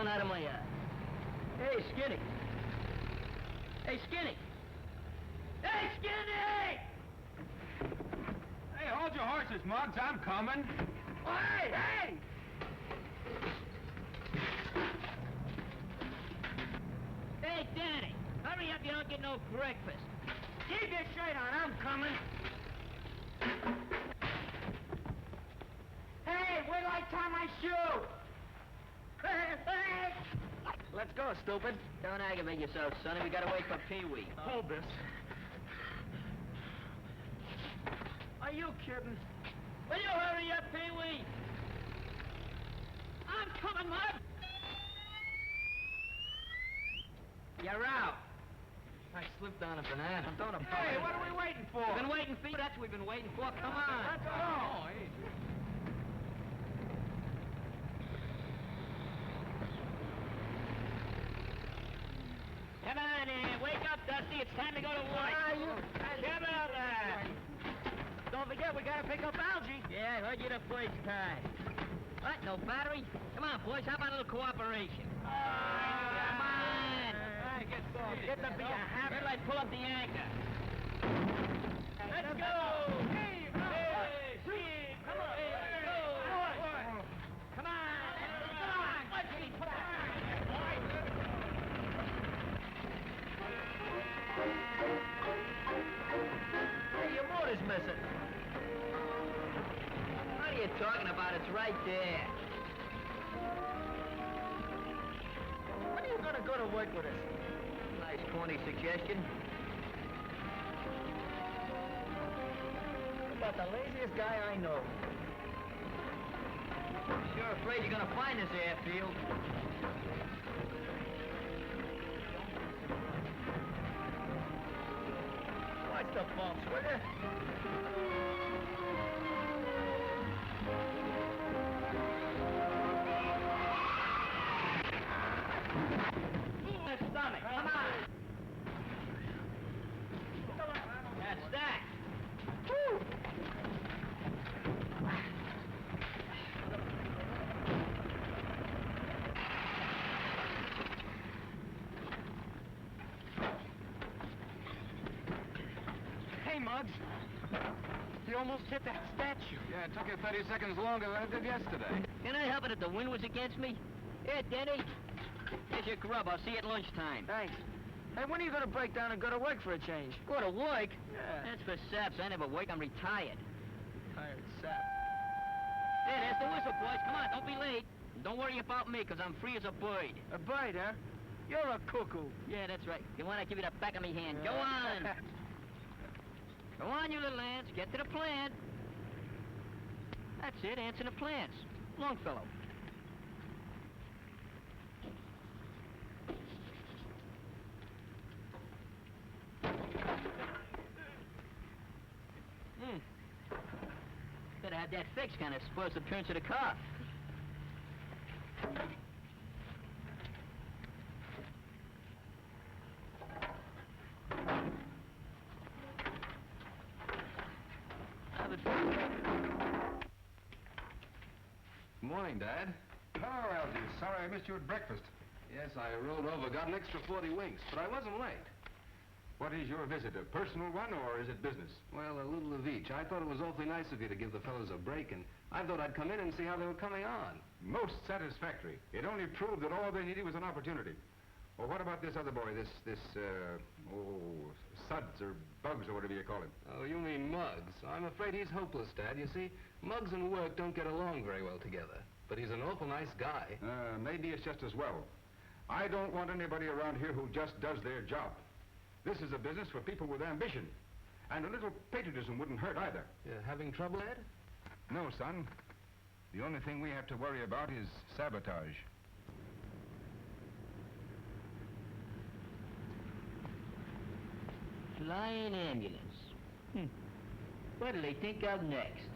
going out of my eye. Hey, Skinny. Hey, Skinny. Hey, Skinny! Hey, hold your horses, Muggs. I'm coming. Hey, hey! Hey, Danny, hurry up, you don't get no breakfast. Keep your shirt on, I'm coming. Hey, wait till I tie my shoe! Let's go, stupid. Don't aggravate yourself, Sonny. We gotta wait for Peewee. Hold this. Are you kidding? Will you hurry up, Peewee? I'm coming, Mud. You're out. I slipped on a banana. Don't apologize. Hey, what are we waiting for? We've been waiting for you. That's what we've been waiting for. Come on. Let's go. Oh, hey. Come on in. Wake up, Dusty. It's time to go to work. Come on there. Don't forget, we gotta pick up Algy. Yeah, I heard you the first time. What, no battery? Come on, boys, how about a little cooperation? Come on. Get the beat. Red light, pull up the anchor. Let's go. Hey, come on. Let's go. Come on. Let's get put out. Hey, your motor's missing. What are you talking about? It's right there. When are you gonna go to work with us? Nice corny suggestion. You're about the laziest guy I know. Sure afraid you're gonna find this airfield. Watch the bumps, will you? Stomach. Come on. That's that. Woo. Hey, Muggs. You almost hit that statue. Yeah, it took you 30 seconds longer than it did yesterday. Can I help it if the wind was against me? Here, Denny. Here's your grub. I'll see you at lunchtime. Thanks. Hey, when are you gonna break down and go to work for a change? Go to work? Yeah. That's for saps. I never work. I'm retired. Tired sap. There, there's the whistle, boys. Come on, don't be late. And don't worry about me, because I'm free as a bird. A bird, huh? You're a cuckoo. Yeah, that's right. You want to give you the back of me hand. Go on. Go on, you little ants. Get to the plant. That's it. Ants in the plants. Longfellow. Better have that fixed, kind of spoils the appearance of the car. Good morning, Dad. Hello, Algy. Sorry I missed you at breakfast. Yes, I rolled over, got an extra 40 winks, but I wasn't late. What is your visit, a personal one, or is it business? Well, a little of each. I thought it was awfully nice of you to give the fellows a break, and I thought I'd come in and see how they were coming on. Most satisfactory. It only proved that all they needed was an opportunity. Well, what about this other boy, Suds or Bugs or whatever you call him? Oh, you mean Muggs. I'm afraid he's hopeless, Dad. You see, Muggs and work don't get along very well together. But he's an awful nice guy. Maybe it's just as well. I don't want anybody around here who just does their job. This is a business for people with ambition. And a little patriotism wouldn't hurt either. You having trouble, Ed? No, son. The only thing we have to worry about is sabotage. Flying ambulance. What'll they think of next?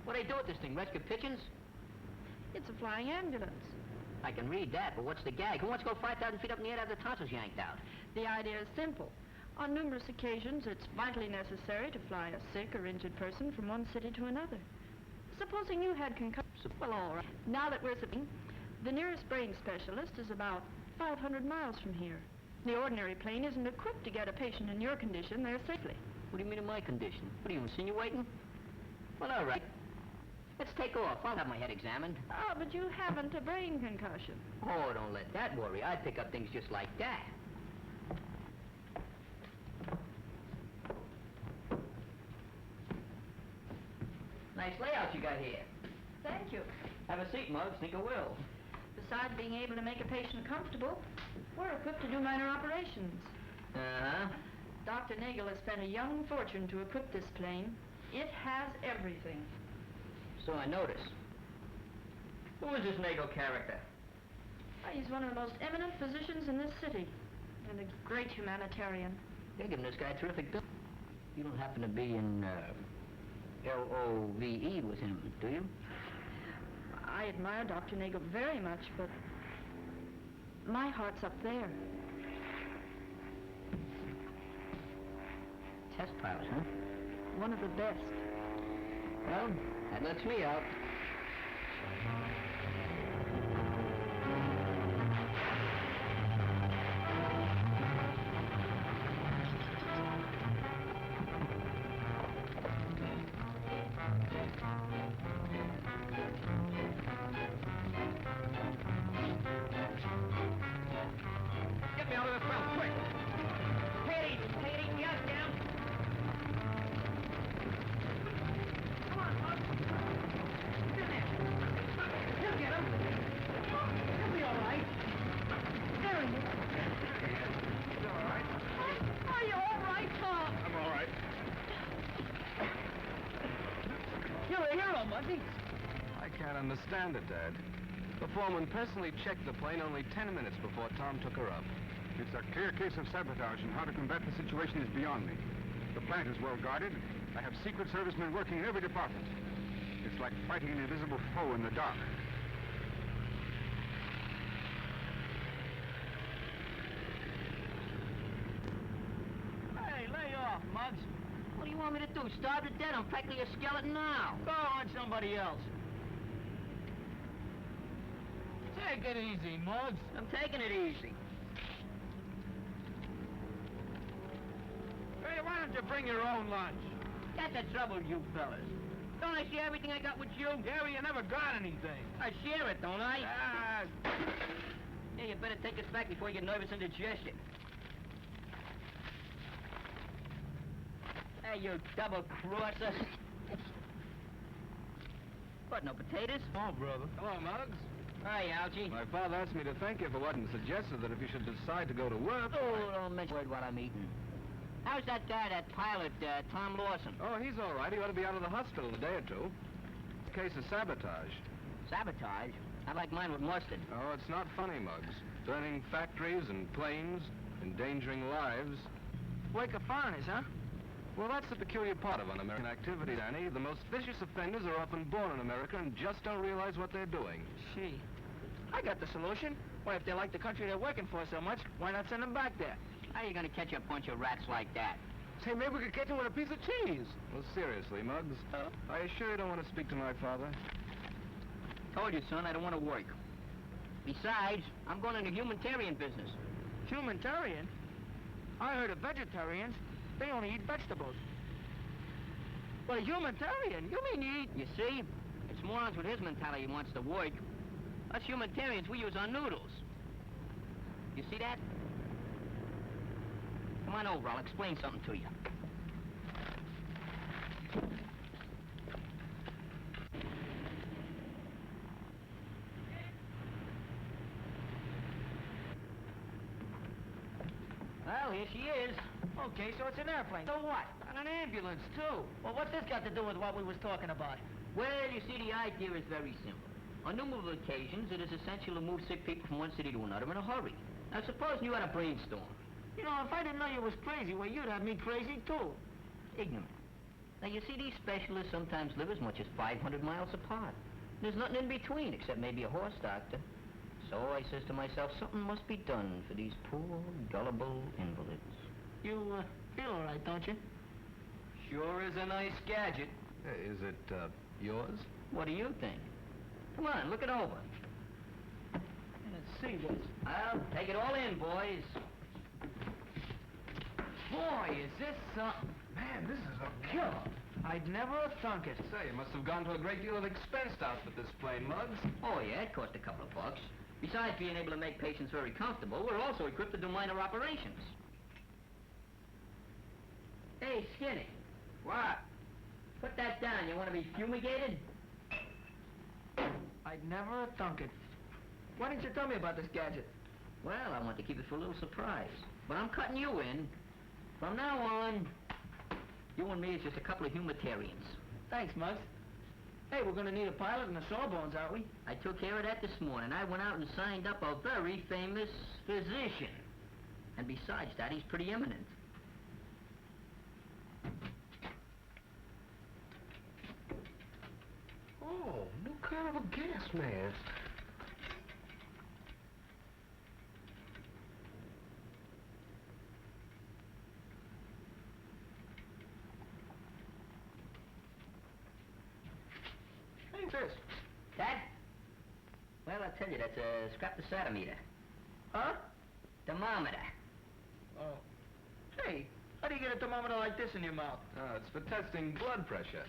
What do they do with this thing? Rescue pigeons? It's a flying ambulance. I can read that, but what's the gag? Who wants to go 5,000 feet up in the air to have the tonsils yanked out? The idea is simple. On numerous occasions, it's vitally necessary to fly a sick or injured person from one city to another. Supposing you had concussion. Well, all right. Now that we're sipping, the nearest brain specialist is about 500 miles from here. The ordinary plane isn't equipped to get a patient in your condition there safely. What do you mean in my condition? What are you, insinuating? Well, all right. Let's take off. I'll have my head examined. Ah, but you haven't a brain concussion. Oh, don't let that worry. I pick up things just like that. Nice layout you got here. Thank you. Have a seat, Muggs. Think I will. Besides being able to make a patient comfortable, we're equipped to do minor operations. Uh-huh. Dr. Nagel has spent a young fortune to equip this plane. It has everything. So I notice. Who is this Nagel character? He's one of the most eminent physicians in this city, and a great humanitarian. They're giving this guy a terrific bill. You don't happen to be in, LOVE with him, do you? I admire Dr. Nagel very much, but my heart's up there. Test pilot, huh? One of the best. Well, that lets me out. Get me out of this well, quick! Take it easy, yes, down. Come on, Bud. Get in there. He'll get him. He'll be all right. There he is. He's all right. Are you all right, Tom? I'm all right. You're a hero, Muggsy. I can't understand it, Dad. The foreman personally checked the plane only 10 minutes before Tom took her up. It's a clear case of sabotage, and how to combat the situation is beyond me. The plant is well guarded. I have Secret Servicemen working in every department. It's like fighting an invisible foe in the dark. Hey, lay off, Muggs. What do you want me to do? Starve to death? I'm practically a skeleton now. Go on somebody else. Take it easy, Muggs. I'm taking it easy. Hey, why don't you bring your own lunch? That's the trouble, you fellas. Don't I share everything I got with you? Gary, you never got anything. I share it, don't I? Yeah, you better take this back before you get nervous indigestion. Hey, you double-crosser. What, no potatoes? Oh, brother. Hello, Muggs. Hi, Algy. My father asked me to thank you for what he suggested that if you should decide to go to work... Oh, don't mention a word while I'm eating. How's that guy, that pilot, Tom Lawson? Oh, he's all right. He ought to be out of the hospital in a day or two. Case of sabotage. Sabotage? I like mine with mustard. Oh, it's not funny, Muggs. Burning factories and planes, endangering lives. Wake of foreigners, huh? Well, that's the peculiar part of un-American activity, Danny. The most vicious offenders are often born in America and just don't realize what they're doing. Gee, I got the solution. Why, if they like the country they're working for so much, why not send them back there? How are you gonna catch a bunch of rats like that? Say, maybe we could catch them with a piece of cheese. Well, seriously, Muggs, are you sure you don't want to speak to my father? Told you, son, I don't want to work. Besides, I'm going into humanitarian business. Humanitarian? I heard of vegetarians. They only eat vegetables. Well, humanitarian? You mean you eat... You see? It's morons with his mentality who wants to work. Us humanitarians, we use our noodles. You see that? Come on over, I'll explain something to you. Well, here she is. Okay, so it's an airplane. So what? And an ambulance, too. Well, what's this got to do with what we was talking about? Well, you see, the idea is very simple. On numerous occasions, it is essential to move sick people from one city to another in a hurry. Now, suppose you had a brainstorm. You know, if I didn't know you was crazy, well, you'd have me crazy, too. Ignorant. Now, you see, these specialists sometimes live as much as 500 miles apart. There's nothing in between, except maybe a horse doctor. So I says to myself, something must be done for these poor, gullible invalids. You, feel all right, don't you? Sure is a nice gadget. Is it, yours? What do you think? Come on, look it over. Let's see what's... Well, take it all in, boys. Boy, is this something. Man, this is a killer. I'd never have thunk it. Say, you must have gone to a great deal of expense to outfit this plane, Muggs. Oh, yeah, it cost a couple of bucks. Besides being able to make patients very comfortable, we're also equipped to do minor operations. Hey, Skinny. What? Put that down. You want to be fumigated? I'd never have thunk it. Why didn't you tell me about this gadget? Well, I want to keep it for a little surprise. But I'm cutting you in. From now on, you and me is just a couple of humanitarians. Thanks, Muggs. Hey, we're gonna need a pilot and a sawbones, aren't we? I took care of that this morning. I went out and signed up a very famous physician. And besides that, he's pretty eminent. Oh, new kind of a gas mask. Hey, this. That? Well, I'll tell you, that's a scraptosatometer. Huh? Thermometer. Oh. Hey, how do you get a thermometer like this in your mouth? It's for testing blood pressure.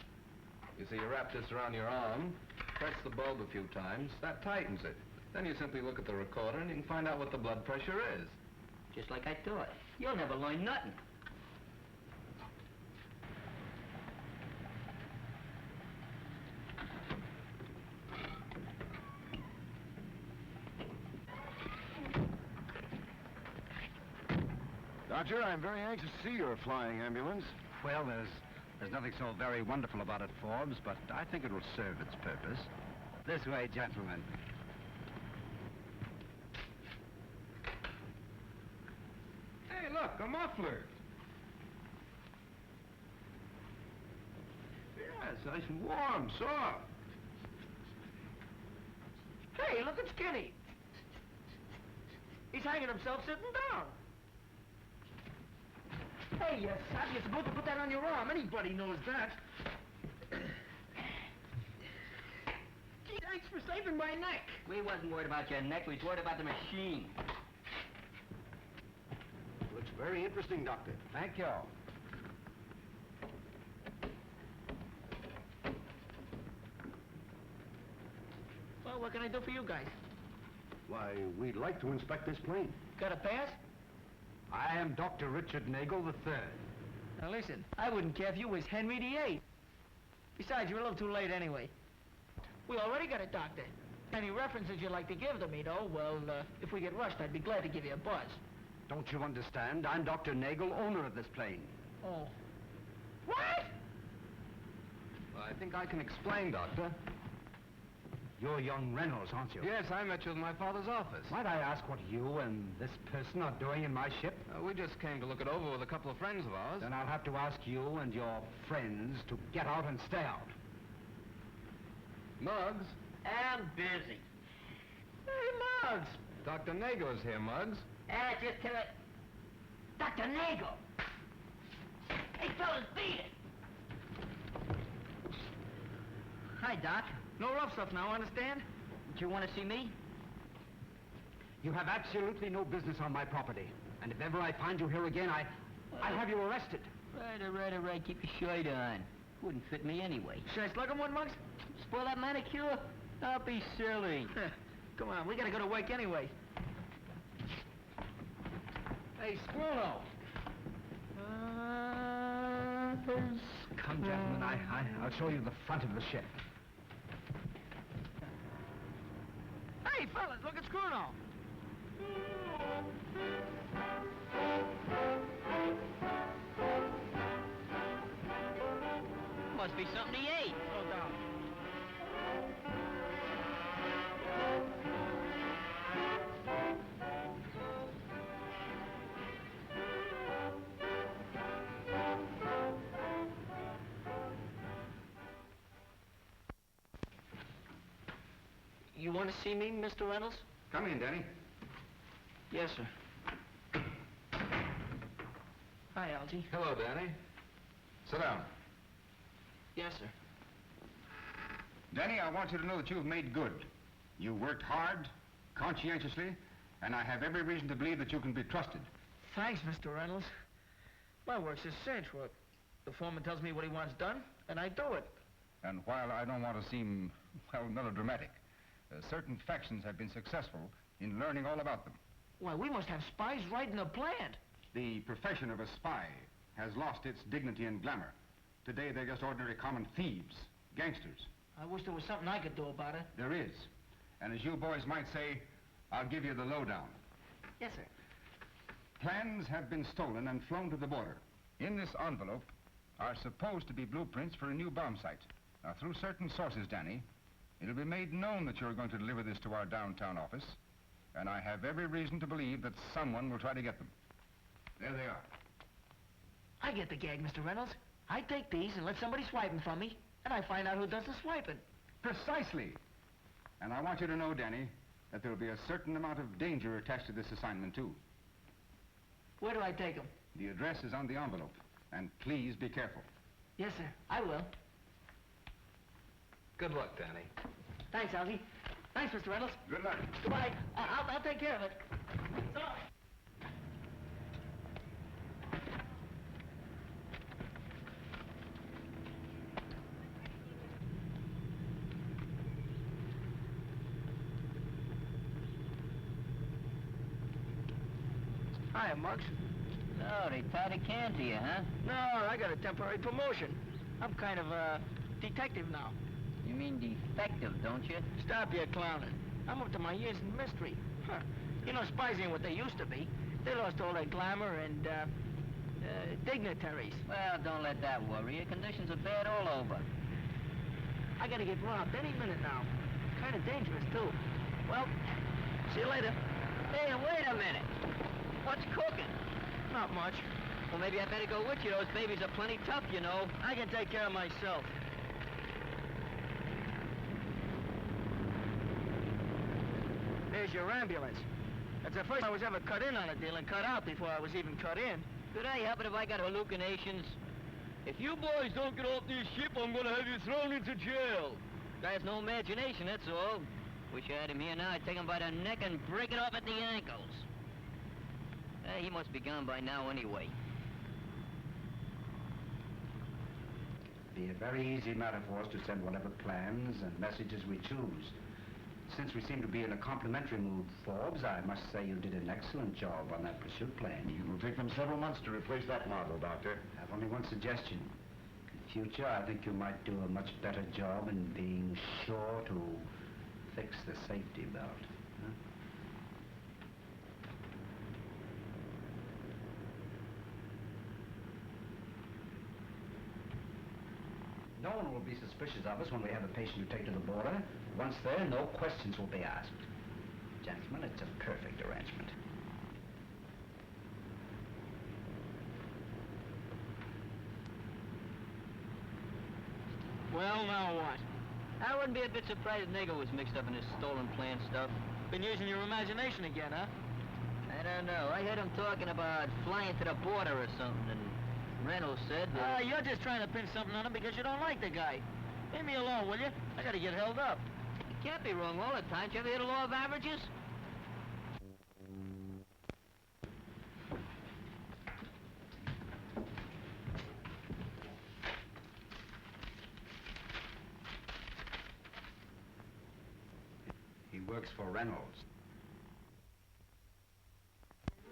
You see, you wrap this around your arm, press the bulb a few times, that tightens it. Then you simply look at the recorder and you can find out what the blood pressure is. Just like I thought. You'll never learn nothing. Doctor, I'm very anxious to see your flying ambulance. Well, there's nothing so very wonderful about it, Forbes, but I think it will serve its purpose. This way, gentlemen. Hey, look, a muffler. Yeah, it's nice and warm, soft. Hey, look at Skinny. He's hanging himself sitting down. Hey, you sap, you're supposed to put that on your arm. Anybody knows that. Gee, thanks for saving my neck. We wasn't worried about your neck, we was worried about the machine. Looks very interesting, Doctor. Thank you. Well, what can I do for you guys? Why, we'd like to inspect this plane. Got a pass? I am Dr. Richard Nagel III. Now listen, I wouldn't care if you was Henry VIII. Besides, you're a little too late anyway. We already got a doctor. Any references you'd like to give to me, though, well, if we get rushed, I'd be glad to give you a buzz. Don't you understand? I'm Dr. Nagel, owner of this plane. Oh. What? Well, I think I can explain, Doctor. You're young Reynolds, aren't you? Yes, I met you in my father's office. Might I ask what you and this person are doing in my ship? We just came to look it over with a couple of friends of ours. Then I'll have to ask you and your friends to get out and stay out. Muggs. I'm busy. Hey, Muggs. Dr. Nagel is here, Muggs. Just tell it. Dr. Nagel! Hey, fellas, beat it! Hi, Doc. No rough stuff now, understand? Do you want to see me? You have absolutely no business on my property. And if ever I find you here again, I'll have you arrested. Right. Keep your shirt on. Wouldn't fit me anyway. Should I slug him one, Muggs? Spoil that manicure? Don't be silly. Come on, we gotta go to work anyway. Hey, Scruno. Come, gentlemen, I'll show you the front of the ship. Hey, fellas, look at Scruno. Must be something he ate. Slow down. You want to see me, Mr. Reynolds? Come in, Danny. Yes, sir. Hi, Algy. Hello, Danny. Sit down. Yes, sir. Danny, I want you to know that you've made good. You worked hard, conscientiously, and I have every reason to believe that you can be trusted. Thanks, Mr. Reynolds. My work's a cinch. Well, the foreman tells me what he wants done, and I do it. And while I don't want to seem, well, melodramatic, certain factions have been successful in learning all about them. Why, we must have spies right in the plant. The profession of a spy has lost its dignity and glamour. Today, they're just ordinary common thieves, gangsters. I wish there was something I could do about it. There is. And as you boys might say, I'll give you the lowdown. Yes, sir. Plans have been stolen and flown to the border. In this envelope are supposed to be blueprints for a new bomb site. Now, through certain sources, Danny, it'll be made known that you're going to deliver this to our downtown office, and I have every reason to believe that someone will try to get them. There they are. I get the gag, Mr. Reynolds. I take these and let somebody swipe them from me, and I find out who does the swiping. Precisely. And I want you to know, Danny, that there'll be a certain amount of danger attached to this assignment, too. Where do I take them? The address is on the envelope, and please be careful. Yes, sir. I will. Good luck, Danny. Thanks, Algy. Thanks, Mr. Reynolds. Good luck. Goodbye. I'll take care of it. So long. Hiya, Muggs. No, they tied a can to you, huh? No, I got a temporary promotion. I'm kind of a detective now. You mean defective, don't you? Stop your clowning. I'm up to my ears in mystery. Huh. You know, spies ain't what they used to be. They lost all their glamour and, dignitaries. Well, don't let that worry you. Conditions are bad all over. I gotta get robbed any minute now. Kind of dangerous, too. Well, see you later. Hey, wait a minute. What's cooking? Not much. Well, maybe I better go with you. Those babies are plenty tough, you know. I can take care of myself. There's your ambulance. That's the first I was ever cut in on a deal and cut out before I was even cut in. Could I help it if I got hallucinations? If you boys don't get off this ship, I'm gonna have you thrown into jail. Guy has no imagination, that's all. Wish I had him here now. I'd take him by the neck and break it off at the ankles. He must be gone by now anyway. It'd be a very easy matter for us to send whatever plans and messages we choose. Since we seem to be in a complimentary mood, Forbes, I must say you did an excellent job on that pursuit plane. It will take them several months to replace that model, Doctor. I have only one suggestion. In future, I think you might do a much better job in being sure to fix the safety belt. Huh? No one will be suspicious of us when we have a patient to take to the border. Once there, no questions will be asked. Gentlemen, it's a perfect arrangement. Well, now what? I wouldn't be a bit surprised if Nego was mixed up in this stolen plan stuff. Been using your imagination again, huh? I don't know. I heard him talking about flying to the border or something, and Reynolds said that... You're just trying to pin something on him because you don't like the guy. Leave me alone, will you? I gotta get held up. You can't be wrong all the time. Did you ever hear the law of averages? He works for Reynolds.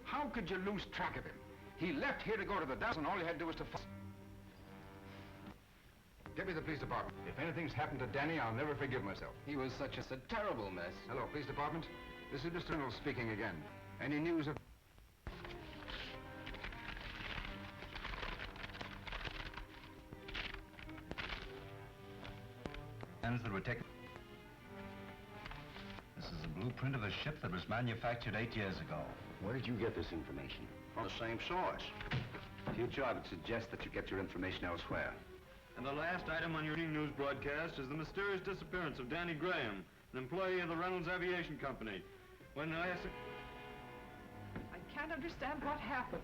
How could you lose track of him? He left here to go to the Dallas, and all you had to do was to... Get me the police department. If anything's happened to Danny, I'll never forgive myself. He was such a terrible mess. Hello, police department. This is Mr. Reynolds speaking again. Any news of... Plans that were taken. This is a blueprint of a ship that was manufactured 8 years ago. Where did you get this information? From the same source. In future, I would suggest that you get your information elsewhere. And the last item on your evening news broadcast is the mysterious disappearance of Danny Graham, an employee of the Reynolds Aviation Company. When I asked... I can't understand what happened.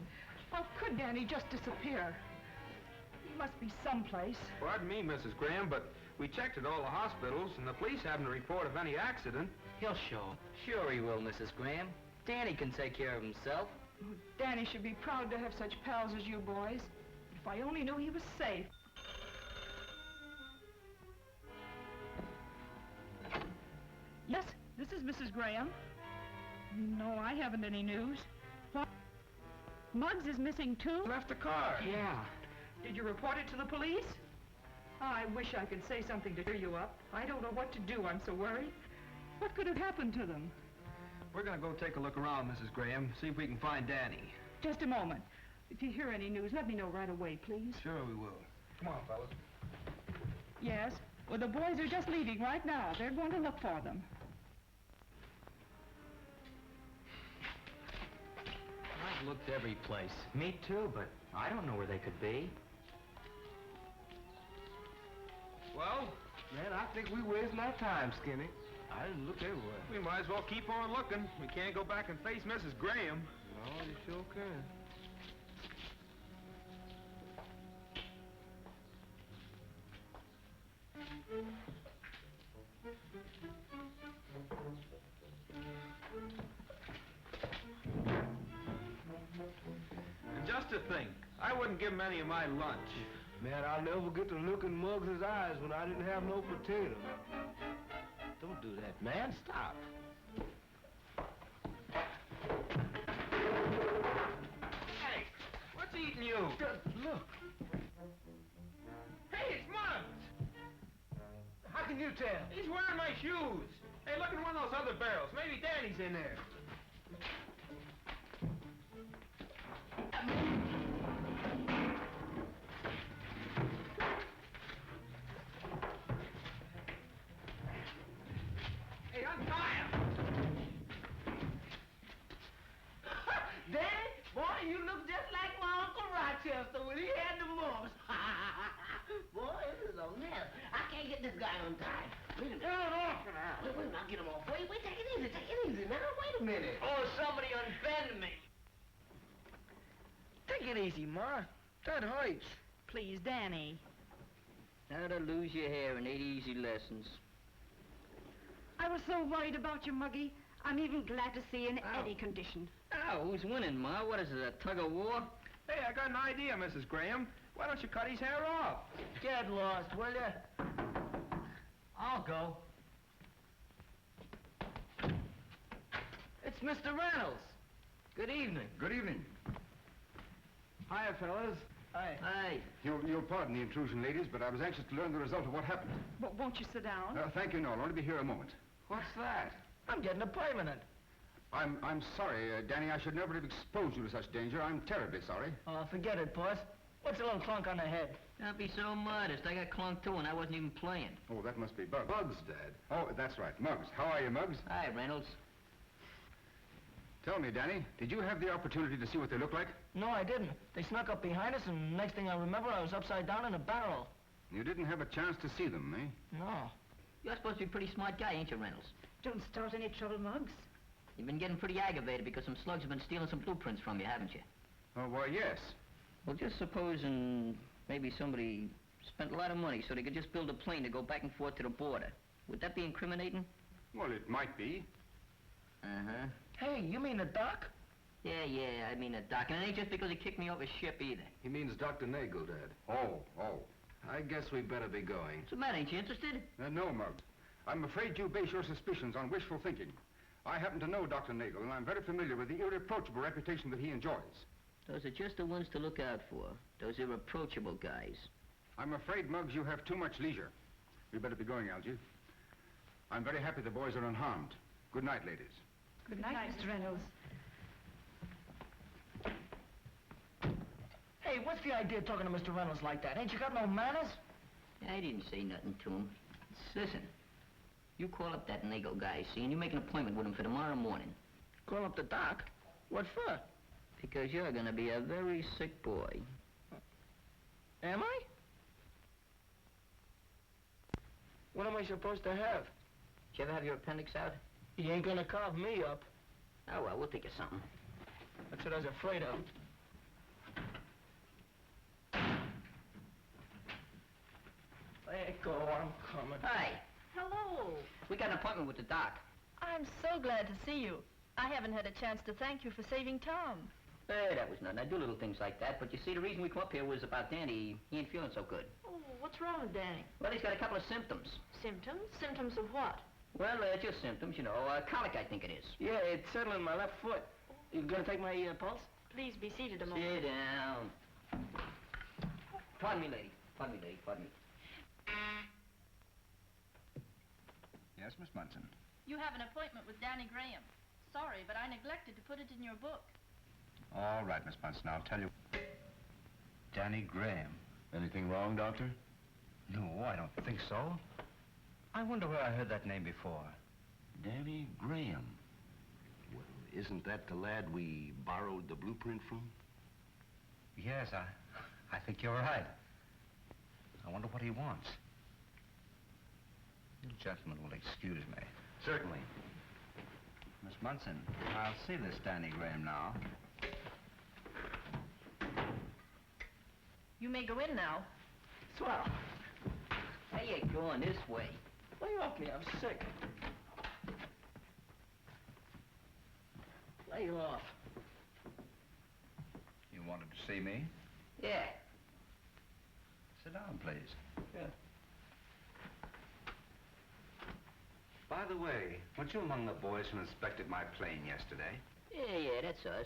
How could Danny just disappear? He must be someplace. Pardon me, Mrs. Graham, but We checked at all the hospitals, and the police haven't a report of any accident. He'll show. Sure he will, Mrs. Graham. Danny can take care of himself. Oh, Danny should be proud to have such pals as you boys. If I only knew he was safe. Yes, this is Mrs. Graham. No, I haven't any news. What? Muggs is missing too? Left a car. Yeah. Did you report it to the police? I wish I could say something to cheer you up. I don't know what to do. I'm so worried. What could have happened to them? We're gonna go take a look around, Mrs. Graham, see if we can find Danny. Just a moment. If you hear any news, let me know right away, please. Sure we will. Come on, fellas. Yes. Well, the boys are just leaving right now. They're going to look for them. I've looked every place. Me too, but I don't know where they could be. Well, Man, I think we wasting our time, Skinny. I didn't look everywhere. we might as well keep on looking. We can't go back and face Mrs. Graham. No, you sure can. And just to think, I wouldn't give him any of my lunch. Man, I'll never get to look in Muggs' eyes when I didn't have no potato. Don't do that, man. Stop. Hey, what's eating you? Look. Hey, it's Muggs! How can you tell? He's wearing my shoes. Hey, look in one of those other barrels. Maybe Danny's in there. Hey, untie him! Danny, boy, you look just like my Uncle Rochester when he had the mumps. Boy, this is a mess. I can't get this guy untied. Wait a minute. Wait, I'll get him off. Wait, take it easy now. Wait a minute. Oh, somebody unbend me. Take it easy, Ma. That hurts. Please, Danny. How to lose your hair in 8 easy lessons. I was so worried about you, Muggy. I'm even glad to see you in any condition. Oh, who's winning, Ma? What is it, a tug of war? Hey, I got an idea, Mrs. Graham. Why don't you cut his hair off? Get lost, will ya? I'll go. It's Mr. Reynolds. Good evening. Good evening. Hiya, fellas. Hi. You'll pardon the intrusion, ladies, but I was anxious to learn the result of what happened. But won't you sit down? Thank you, no. I'll only be here a moment. What's that? I'm getting a permanent. I'm sorry, Danny. I should never have exposed you to such danger. I'm terribly sorry. Oh, forget it, boss. What's a little clunk on the head? Don't be so modest. I got clunked too, and I wasn't even playing. Oh, that must be Bugs. Bugs, Dad. Oh, that's right. Muggs. How are you, Muggs? Hi, Reynolds. Tell me, Danny, did you have the opportunity to see what they look like? No, I didn't. They snuck up behind us, and next thing I remember, I was upside down in a barrel. You didn't have a chance to see them, eh? No. You're supposed to be a pretty smart guy, ain't you, Reynolds? Don't start any trouble, Muggs. You've been getting pretty aggravated because some slugs have been stealing some blueprints from you, haven't you? Oh, why, yes. Well, just supposing maybe somebody spent a lot of money so they could just build a plane to go back and forth to the border. Would that be incriminating? Well, it might be. Uh-huh. Hey, you mean the doc? Yeah, I mean a doc. And it ain't just because he kicked me off his ship either. He means Dr. Nagel, Dad. Oh. I guess we better be going. What's the matter? Ain't you interested? No, Muggs. I'm afraid you base your suspicions on wishful thinking. I happen to know Dr. Nagel, and I'm very familiar with the irreproachable reputation that he enjoys. Those are just the ones to look out for. Those irreproachable guys. I'm afraid, Muggs, you have too much leisure. We better be going, Algy. I'm very happy the boys are unharmed. Good night, ladies. Good night, Mr. Reynolds. Hey, what's the idea of talking to Mr. Reynolds like that? Ain't you got no manners? I didn't say nothing to him. Listen, you call up that Nagel guy, see, and you make an appointment with him for tomorrow morning. Call up the doc? What for? Because you're gonna be a very sick boy. Am I? What am I supposed to have? Did you ever have your appendix out? He ain't gonna carve me up. Oh, well, we'll think of something. That's what I was afraid of. Hey, go, I'm coming. Hi. Hello. We got an appointment with the doc. I'm so glad to see you. I haven't had a chance to thank you for saving Tom. That was nothing. I do little things like that. But you see, the reason we come up here was about Danny. He ain't feeling so good. Oh, what's wrong with Danny? Well, he's got a couple of symptoms. Symptoms? Symptoms of what? Well, just symptoms, you know. Colic, I think it is. Yeah, it's settling my left foot. You gonna take my pulse? Please be seated a moment. Sit down. Pardon me, lady. Pardon me, lady. Pardon me. Yes, Miss Munson. You have an appointment with Danny Graham. Sorry, but I neglected to put it in your book. All right, Miss Munson, I'll tell you. Danny Graham. Anything wrong, Doctor? No, I don't think so. I wonder where I heard that name before. Danny Graham. Well, isn't that the lad we borrowed the blueprint from? Yes, I think you're right. I wonder what he wants. You gentlemen will excuse me. Certainly. Miss Munson, I'll see this Danny Graham now. You may go in now. Swell. How you going this way? Lay off me, I'm sick. Lay off. You wanted to see me? Yeah. Sit down, please. Yeah. By the way, weren't you among the boys who inspected my plane yesterday? Yeah, that's us.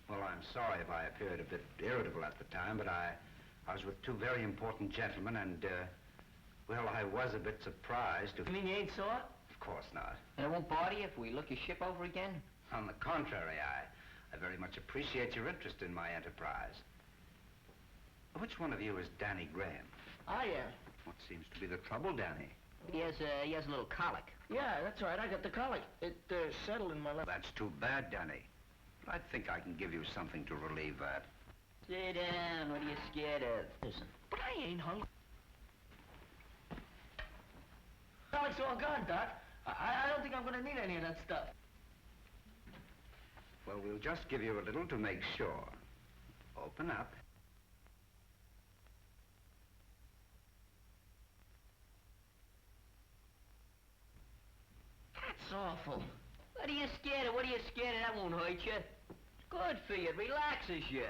Well, I'm sorry if I appeared a bit irritable at the time, but I was with two very important gentlemen, and, well, I was a bit surprised to... You mean you ain't sore? Of course not. And it won't bother you if we look your ship over again? On the contrary, I very much appreciate your interest in my enterprise. Which one of you is Danny Graham? I am. What seems to be the trouble, Danny? He has a little colic. Yeah, that's right. I got the colic. It settled in my left. That's too bad, Danny. But I think I can give you something to relieve that. Sit down. What are you scared of? Listen. But I ain't hungry. Colic's all gone, Doc. I don't think I'm gonna need any of that stuff. Well, we'll just give you a little to make sure. Open up. That's awful. What are you scared of? What are you scared of? That won't hurt you. It's good for you. It relaxes you.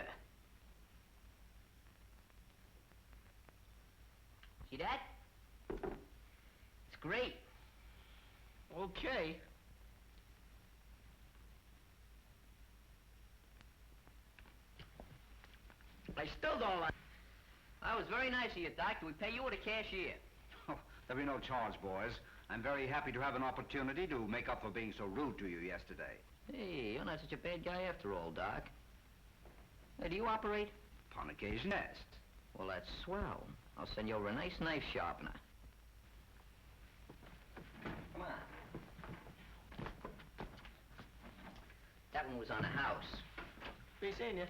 See that? It's great. Okay. I still don't like... That was very nice of you, Doc. Do we pay you or the cashier? Oh, there'll be no charge, boys. I'm very happy to have an opportunity to make up for being so rude to you yesterday. Hey, you're not such a bad guy after all, Doc. Hey, do you operate? Upon occasion, yes. Well, that's swell. I'll send you over a nice knife sharpener. Come on. That one was on a house. Be seeing you.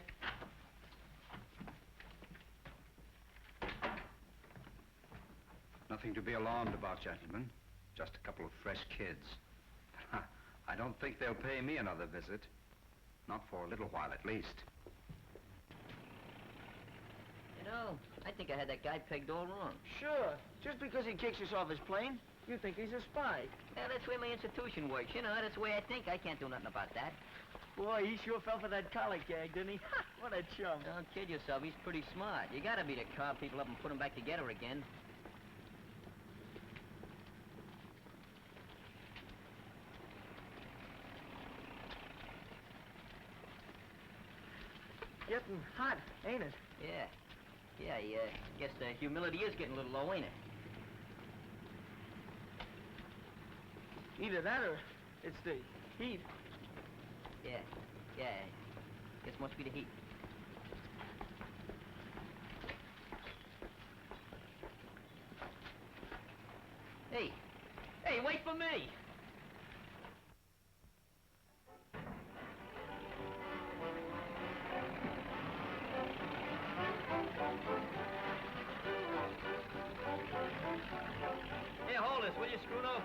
Nothing to be alarmed about, gentlemen. Just a couple of fresh kids. I don't think they'll pay me another visit. Not for a little while, at least. You know, I think I had that guy pegged all wrong. Sure. Just because he kicks us off his plane, you think he's a spy. Yeah, that's the way my institution works. You know, that's the way I think. I can't do nothing about that. Boy, he sure fell for that colic gag, didn't he? What a chum. Don't kid yourself. He's pretty smart. You gotta be to carve people up and put them back together again. Getting hot, ain't it? Yeah. Yeah, guess the humidity is getting a little low, ain't it? Either that or it's the heat. Yeah. Guess must be the heat. Hey, wait for me! Here, hold this, will you, Scruno?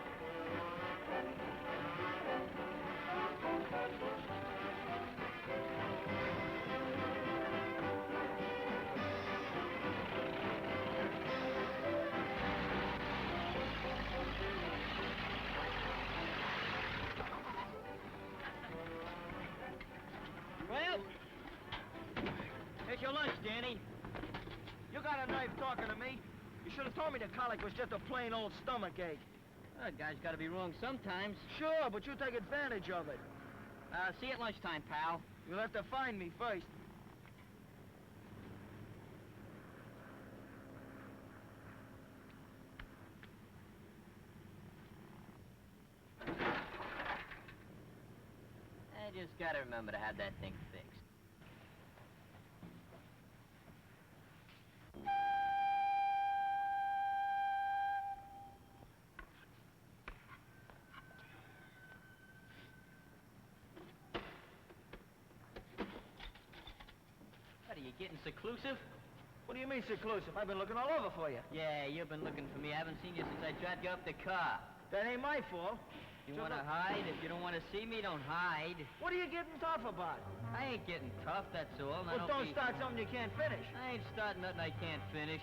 your lunch, Danny. You got a knife talking to me? You should have told me the colic was just a plain old stomach ache. A guy's got to be wrong sometimes. Sure, but you take advantage of it. See you at lunchtime, pal. You'll have to find me first. I just got to remember to have that thing fixed. What, are you getting seclusive? What do you mean seclusive? I've been looking all over for you. Yeah, you've been looking for me. I haven't seen you since I dropped you off the car. That ain't my fault. You want to hide? If you don't want to see me, don't hide. What are you getting tough about? I ain't getting tough, that's all. Now, Well, don't start something you can't finish. I ain't starting nothing I can't finish.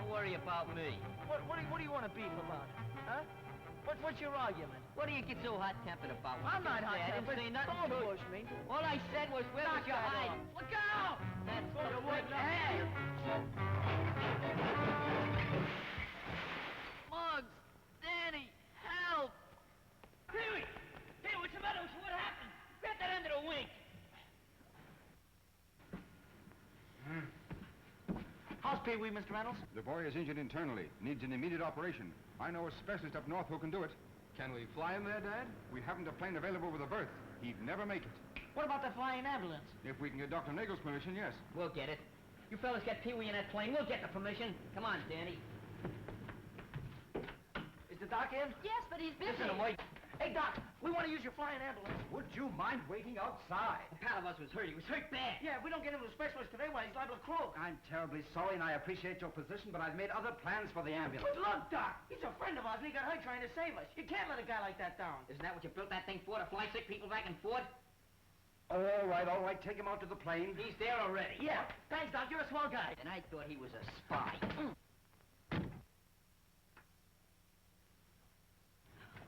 Don't worry about me. What do you want to beef about? Huh? What's your argument? What do you get so hot-tempered about? I'm not hot-tempered. I didn't say nothing Don't to you. push me. All I said was, where was your hide? Look out! That's Go to the work now. Hey! Muggs! Danny! Help! Peewee! Hey, what's the matter? What happened? Grab that under the wing! How's Peewee, Mr. Reynolds? The boy is injured internally. Needs an immediate operation. I know a specialist up north who can do it. Can we fly him there, Dad? We haven't a plane available with a berth. He'd never make it. What about the flying ambulance? If we can get Dr. Nagel's permission, yes. We'll get it. You fellas get Peewee in that plane. We'll get the permission. Come on, Danny. Is the doc in? Yes, but he's busy. Listen, wait. Hey, Doc, we want to use your flying ambulance. Would you mind waiting outside? A pal of us was hurt. He was hurt bad. Yeah, if we don't get him to a specialist today, why, he's liable to croak. I'm terribly sorry, and I appreciate your position, but I've made other plans for the ambulance. But look, Doc, he's a friend of ours, and he got hurt trying to save us. You can't let a guy like that down. Isn't that what you built that thing for, to fly sick people back and forth? All right, take him out to the plane. He's there already. Yeah, thanks, Doc, you're a swell guy. And I thought he was a spy.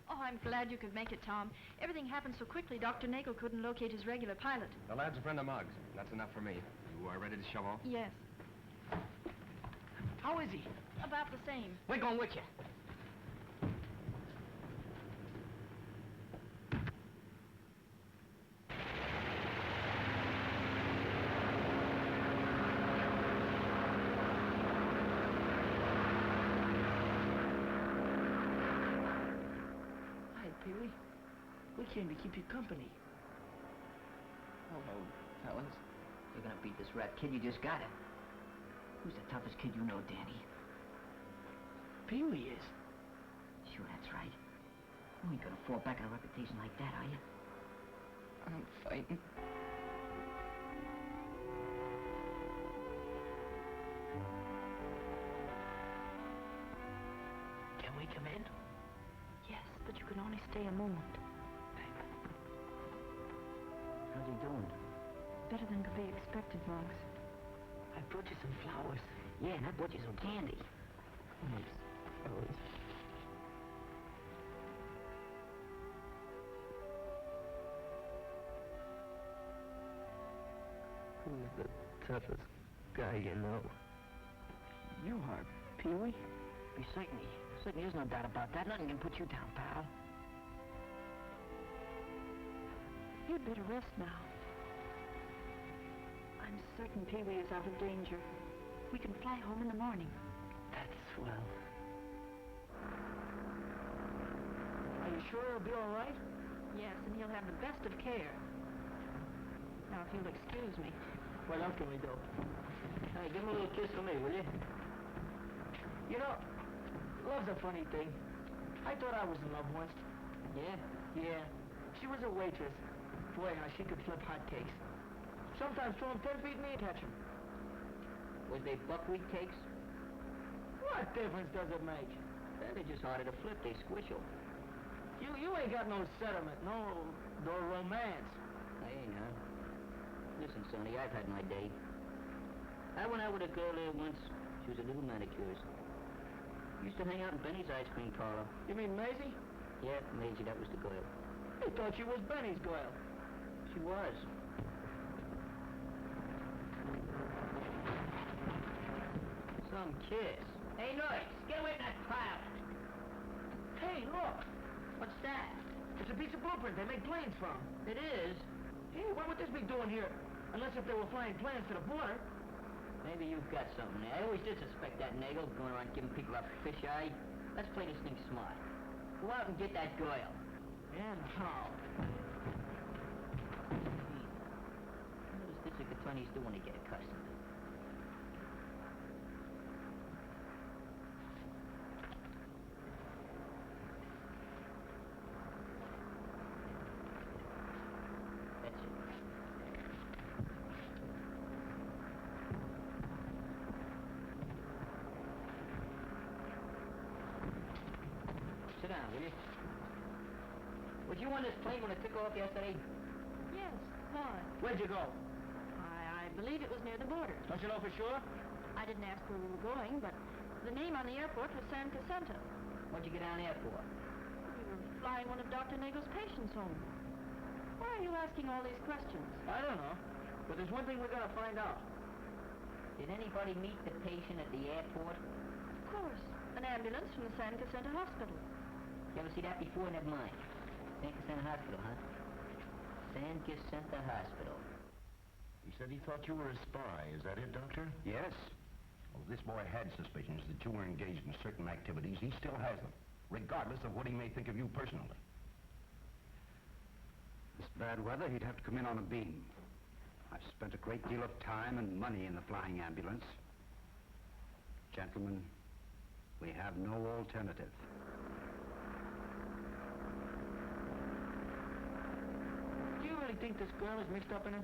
Oh, I'm glad you could make it, Tom. Everything happened so quickly, Dr. Nagel couldn't locate his regular pilot. The lad's a friend of Muggs. That's enough for me. You are ready to shove off? Yes, How is he? about the same. We're going with you. Hi, Peewee. We came to keep you company. Hello, fellas. You're gonna beat this rat kid. You just got it. Who's the toughest kid you know, Danny? Peewee is. Sure, that's right. You ain't gonna fall back on a reputation like that, are you? I'm fighting. Can we come in? Yes, but you can only stay a moment. How's he doing? Better than could be expected, Muggs. I brought you some flowers. Yeah, and I bought you some candy. Thanks, fellas. Who's the toughest guy you know? You are, Peewee. Be certainly. Certainly, there's no doubt about that. Nothing can put you down, pal. You'd better rest now. I'm certain Peewee is out of danger. We can fly home in the morning. That's swell. Are you sure he'll be all right? Yes, and he'll have the best of care. Now, if you'll excuse me. What else can we do? Hey, give him a little kiss for me, will you? You know, love's a funny thing. I thought I was in love once. Yeah? Yeah. She was a waitress. Boy, how she could flip hotcakes. Sometimes throw them 10 feet in the air, catch them. Was they buckwheat cakes? What difference does it make? They're just harder to flip. They squishel. You ain't got no sentiment, no romance. I ain't, huh? Listen, Sonny, I've had my day. I went out with a girl there once. She was a little manicurist. Used to hang out in Benny's ice cream parlor. You mean Maisie? Yeah, Maisie, that was the girl. I thought she was Benny's girl. She was. some kiss. Hey, Noise, get away from that pile. Hey, look! What's that? It's a piece of blueprint they make planes from. It is? Hey, what would this be doing here? Unless if they were flying planes to the border. Maybe you've got something there. I always did suspect that Nagel going around giving people a fisheye. Let's play this thing smart. Go out and get that girl. And how? What does this attorneys do when they get accustomed? That's it. Sit down, will you? Was you on this plane when it took off yesterday? Yes, why? Where'd you go? I believe it was near the border. Don't you know for sure? I didn't ask where we were going, but the name on the airport was San Jacinto. What'd you get down there for? We were flying one of Dr. Nagel's patients home. Why are you asking all these questions? I don't know. But there's one thing we gotta find out. Did anybody meet the patient at the airport? Of course. An ambulance from the San Jacinto Hospital. You ever see that before? Never mind. San Jacinto Hospital, huh? San Jacinto Hospital. He said he thought you were a spy. Is that it, Doctor? Yes. Well, this boy had suspicions that you were engaged in certain activities. He still has them, regardless of what he may think of you personally. This bad weather, he'd have to come in on a beam. I've spent a great deal of time and money in the flying ambulance. Gentlemen, we have no alternative. Do you really think this girl is mixed up in it?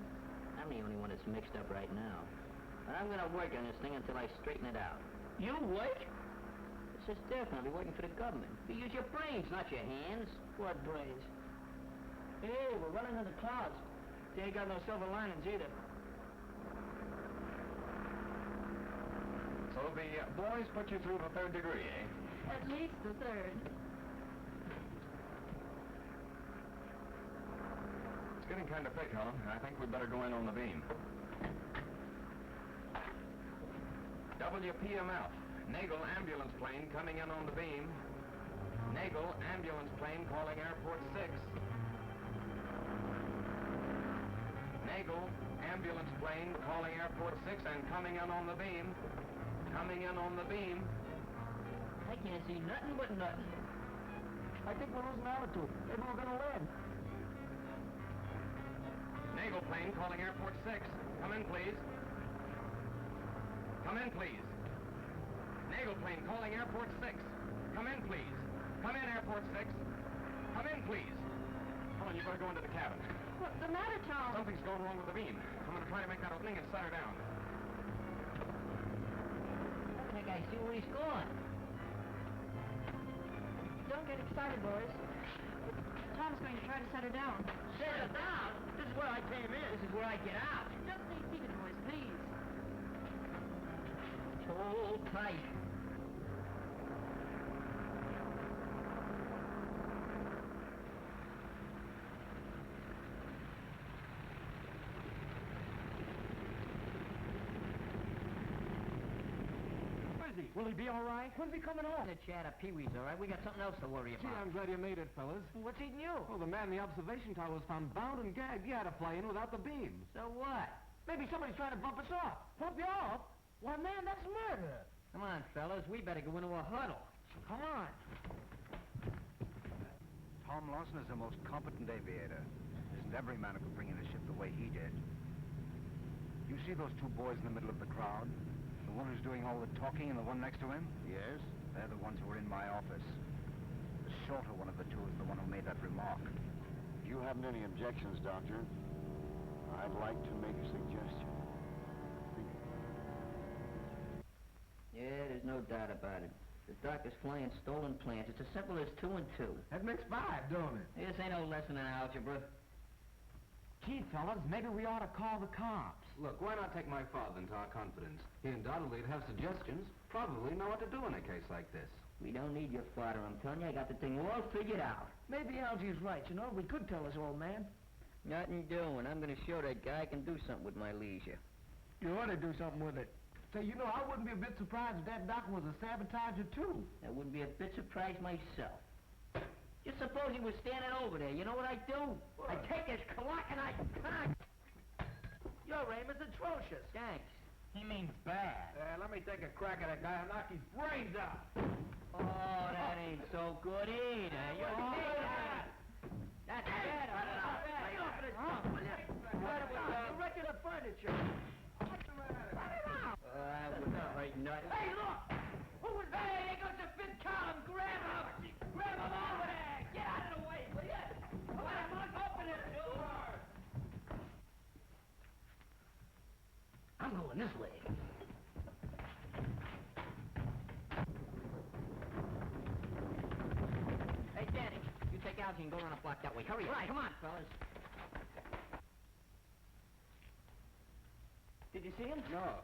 I'm the only one that's mixed up right now. But I'm gonna work on this thing until I straighten it out. You work? It's just different. I'll be working for the government. You use your brains, not your hands. What brains? Hey, we're running into the clouds. They ain't got no silver linings either. So the boys put you through the third degree, eh? At least the third. It's getting kind of thick, Helen. I think we'd better go in on the beam. WPMF. Nagel ambulance plane coming in on the beam. Nagel ambulance plane calling airport 6. Nagel ambulance plane calling airport 6 and coming in on the beam. Coming in on the beam. I can't see nothing but nothing. I think we're losing altitude. Maybe we're gonna land. Nagel plane calling airport 6. Come in, please. Come in, please. Nagel plane calling airport 6. Come in, please. Come in, airport 6. Come in, please. Helen, you better go into the cabin. What's the matter, Tom? Something's going wrong with the beam. I'm going to try to make that opening and set her down. I think I see where he's going. Don't get excited, boys. Tom's going to try to set her down. Set her down? This is where I came in. This is where I get out. Just stay seated, boys, please. Hold tight. Will he be all right? When's he coming home? The chat of Peewee's all right. We got something else to worry Gee, about. I'm glad you made it, fellas. What's eating you? Well, the man in the observation tower was found bound and gagged. He had to fly in without the beam. So what? Maybe somebody's trying to bump us off. Bump you off? Why, man, that's murder. Come on, fellas. We better go into a huddle. Come on. Tom Lawson is the most competent aviator. Isn't every man who could bring in a ship the way he did. You see those two boys in the middle of the crowd? The one who's doing all the talking and the one next to him? Yes. They're the ones who were in my office. The shorter one of the two is the one who made that remark. If you haven't any objections, Doctor, I'd like to make a suggestion. Yeah, there's no doubt about it. The doctor's flying stolen plans. It's as simple as 2 and 2. That makes 5, don't it? This ain't no lesson in algebra. Gee, fellas, maybe we ought to call the cops. Look, why not take my father into our confidence? He undoubtedly would have suggestions, probably know what to do in a case like this. We don't need your father, I'm telling you. I got the thing all figured out. Maybe Algy's right, you know. We could tell this old man. Nothing doing. I'm going to show that guy I can do something with my leisure. You ought to do something with it. Say, you know, I wouldn't be a bit surprised if that doctor was a sabotager, too. I wouldn't be a bit surprised myself. Just suppose he was standing over there. You know what I'd do? What? I'd take his clock and I'd... Your aim is atrocious. Thanks. He means bad. Let me take a crack at that guy and knock his brains out. Oh, that ain't so good either. You That's bad. Lay off of this stuff, will you? You're wrecking the furniture. I wouldn't hurt nothing. Hey, look! Who was that? Hey, there goes the fifth column. Grab him! Grab him over there! Get out of the way, will you? Come on, Mark, open this door! I'm going this way. Hey, Danny, you take Algy and go around the block that way. Hurry up. Right, come on, fellas. Did you see him? No.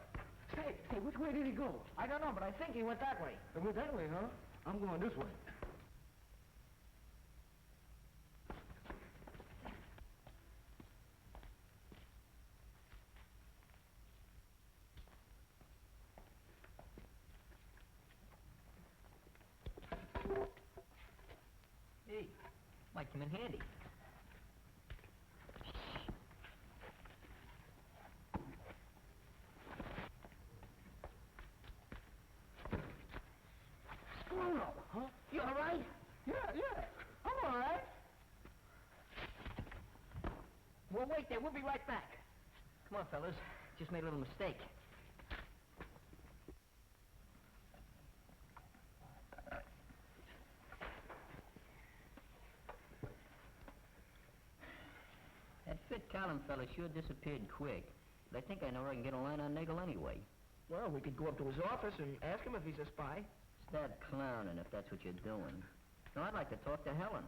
Hey, which way did he go? I don't know, but I think he went that way. It went that way, huh? I'm going this way. Hey, might come in handy. Scruno, huh? You all right? Yeah, I'm all right. Well, wait there. We'll be right back. Come on, fellas. Just made a little mistake. That fifth column fella sure disappeared quick. But I think I know where I can get a line on Nagel anyway. Well, we could go up to his office and ask him if he's a spy. Start clowning if that's what you're doing. Now, I'd like to talk to Helen.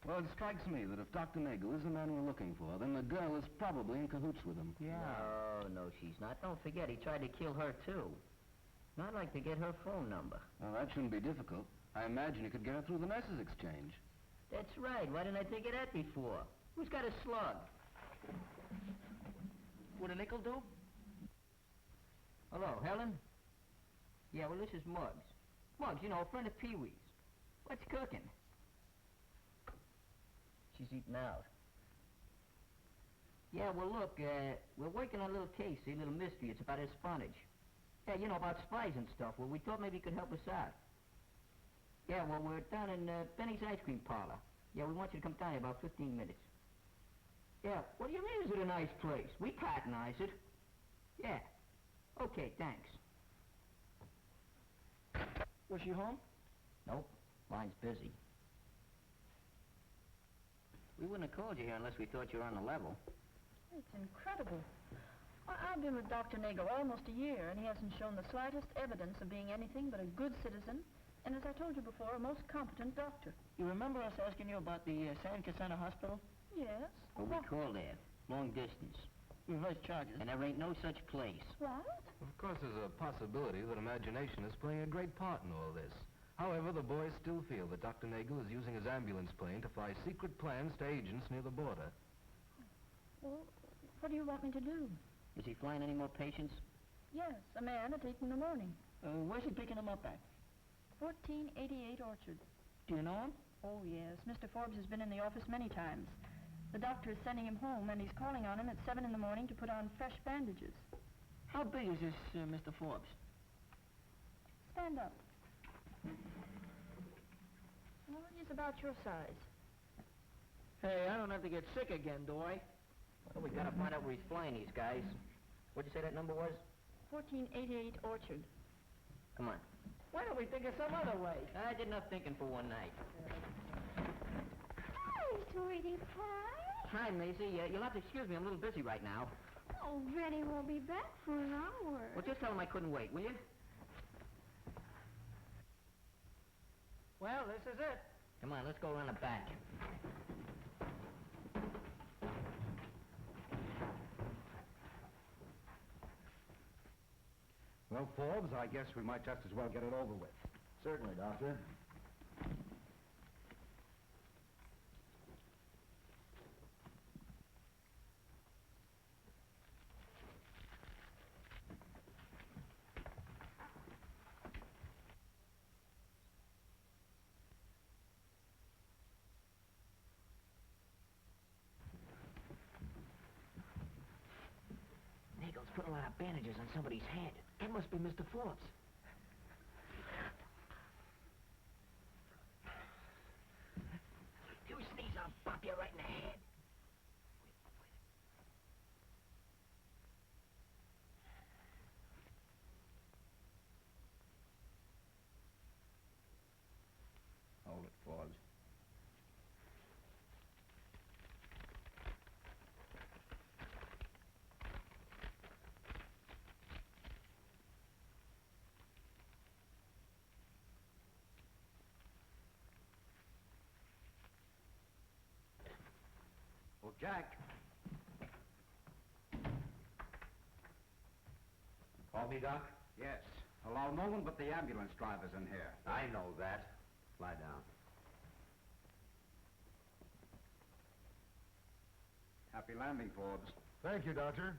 Well, it strikes me that if Dr. Nagel is the man we're looking for, then the girl is probably in cahoots with him. Yeah. No, she's not. Don't forget, he tried to kill her, too. Now, I'd like to get her phone number. Well, that shouldn't be difficult. I imagine you could get her through the nurses' exchange. That's right. Why didn't I think of that before? Who's got a slug? Would a nickel do? Hello, Helen? Yeah, well, this is Muggs. Muggs, you know, a friend of Peewee's. What's cooking? She's eating out. Yeah, well, look, we're working on a little case, a little mystery. It's about espionage. Yeah, you know, about spies and stuff. Well, we thought maybe you could help us out. Yeah, well, we're down in Benny's Ice Cream Parlor. Yeah, we want you to come down here about 15 minutes. Yeah, what do you mean, is it a nice place? We patronize it. Yeah. Okay, thanks. Was she home? Nope. Line's busy. We wouldn't have called you here unless we thought you were on the level. It's incredible. I've been with Dr. Nagel almost a year, and he hasn't shown the slightest evidence of being anything but a good citizen, and as I told you before, a most competent doctor. You remember us asking you about the San Cassandra Hospital? Yes. Well, we called there. Long distance. Reverse charges. And there ain't no such place. What? Of course, there's a possibility that imagination is playing a great part in all this. However, the boys still feel that Dr. Nagel is using his ambulance plane to fly secret plans to agents near the border. Well, what do you want me to do? Is he flying any more patients? Yes, a man at 8 in the morning. Where's he picking them up at? 1488 Orchard. Do you know him? Oh, yes. Mr. Forbes has been in the office many times. The doctor is sending him home, and he's calling on him at 7 in the morning to put on fresh bandages. How big is this Mr. Forbes? Stand up. Well, he's about your size. Hey, I don't have to get sick again, do I? Well, we gotta find out where he's flying these guys. What'd you say that number was? 1488 Orchard. Come on. Why don't we think of some other way? I did enough thinking for one night. Hi, sweetie pie. Hi, Maisie. You'll have to excuse me. I'm a little busy right now. Oh, Reddy won't be back for an hour. Well, just tell him I couldn't wait, will you? Well, this is it. Come on, let's go around the back. Well, Forbes, I guess we might just as well get it over with. Certainly, Doctor. putting a lot of bandages on somebody's head. That must be Mr. Forbes. You sneeze, I'll bop you right in the head. Hold it, Forbes. Oh, Jack. Call me, Doc? Yes. Allow no one but the ambulance drivers in here. I know that. Lie down. Happy landing, Forbes. Thank you, Doctor.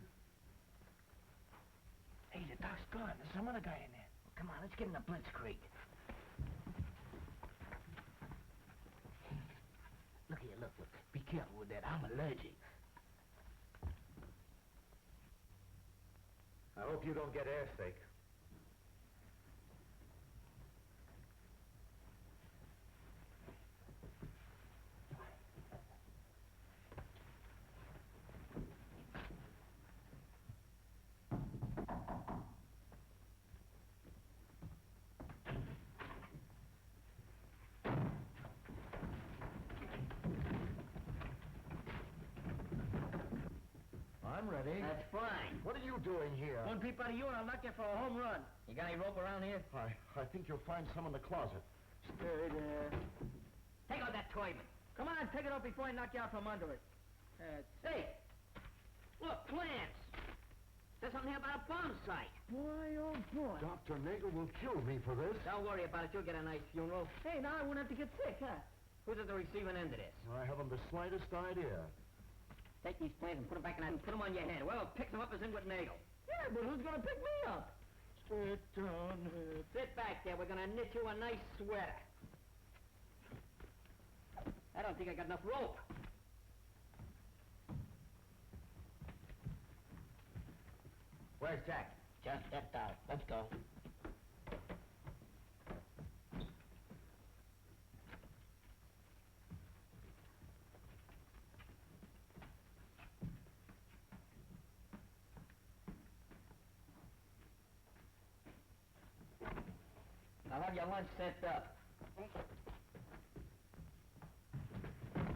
Hey, the doc's gone. There's some other guy in there. Well, come on, let's get in the blitzkrieg. Look here, look. Be careful with that. I'm allergic. I hope you don't get airsick. I'm ready. That's fine. What are you doing here? One peep out of you and I'll knock you for a home run. You got any rope around here? I think you'll find some in the closet. Stay there. Take out that toy, man. Come on, take it off before I knock you out from under it. Hey, look, plants. There's something here about a bomb site. Boy, oh boy. Dr. Nagel will kill me for this. Don't worry about it. You'll get a nice funeral. Hey, now I won't have to get sick, huh? Who's at the receiving end of this? I haven't the slightest idea. Take these plants and put them back in and put them on your head. Whoever picks them up is in with Nagel. Yeah, but who's going to pick me up? Sit down here. Sit back there. We're going to knit you a nice sweater. I don't think I got enough rope. Where's Jack? Just stepped out. Let's go. I'll have your lunch set up.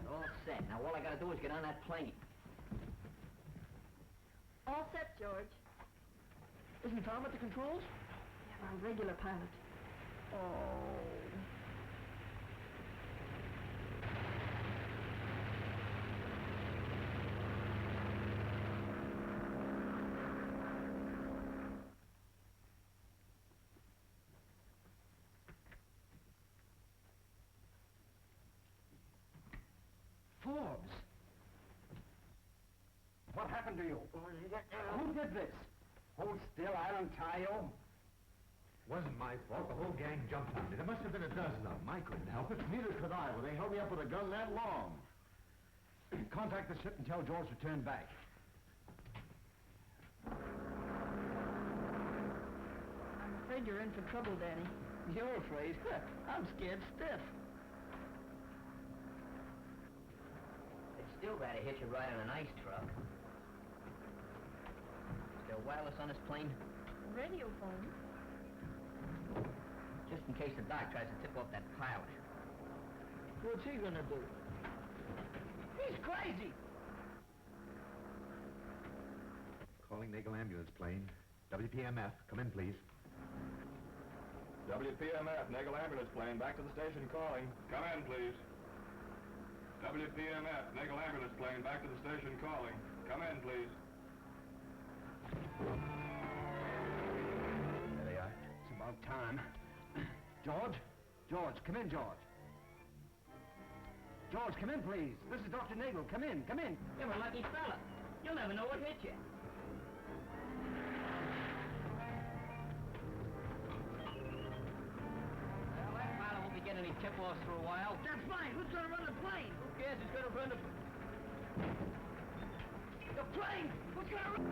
All set. Now all I gotta do is get on that plane. All set, George. Isn't Tom at the controls? Yeah, my regular pilot. Oh. Forbes! What happened to you? Who did this? Hold still, I'll untie you. Wasn't my fault. The whole gang jumped on me. There must have been a dozen of them. I couldn't help it. Neither could I. Well, they held me up with a gun that long. Contact the ship and tell George to turn back. I'm afraid you're in for trouble, Danny. You're afraid? I'm scared stiff. They'd still rather hit you right on an ice truck. Is there wireless on this plane? Radio phone. Just in case the doc tries to tip off that pilot. What's he gonna do? He's crazy! Calling Nagel ambulance plane. WPMF, come in, please. WPMF, Nagel ambulance plane, back to the station calling. Come in, please. WPMF, Nagel ambulance plane, back to the station calling. Come in, please. There they are. It's about time. George? George, come in, George. George, come in, please. This is Dr. Nagel. Come in, come in. You're a lucky fella. You'll never know what hit you. Well, that pilot won't be getting any tip-offs for a while. That's fine. Who's gonna run the plane? Who cares who's gonna run the plane? Who's gonna run?